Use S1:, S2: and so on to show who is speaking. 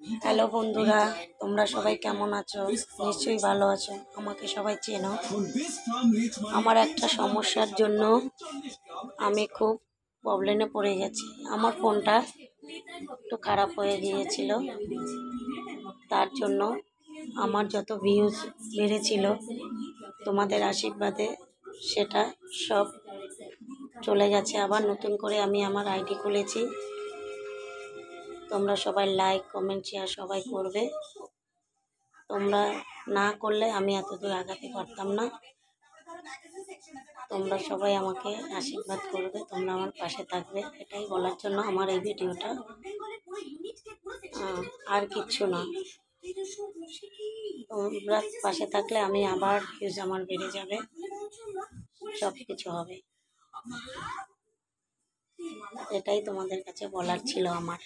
S1: Hello বন্ধুরা, তোমরা সবাই কেমন আছো? নিশ্চয়ই ভালো আছো। আমাকে সবাই চেনো। আমার একটা সমস্যার জন্য আমি খুব প্রবলেমে পড়ে গেছি। আমার ফোনটা একটু খারাপ হয়ে গিয়েছিল, তার জন্য আমার যত ভিউজ বেড়েছিল তোমাদের আশীর্বাদে সেটা সব চলে গেছে। আবার নতুন করে আমি আমার আইডি খুলেছি। তোমরা সবাই লাইক, কমেন্ট, শেয়ার সবাই করবে। তোমরা না করলে আমি এতদূর আগাতে পারতাম না। তোমরা সবাই আমাকে আশীর্বাদ করবে, তোমরা আমার পাশে থাকবে, এটাই বলার জন্য আমার এই ভিডিওটা। আর কিচ্ছু না, তোমরা পাশে থাকলে আমি আবার ভিউজ আমার বেড়ে যাবে, সব কিছু হবে। এটাই তোমাদের কাছে বলার ছিল আমার।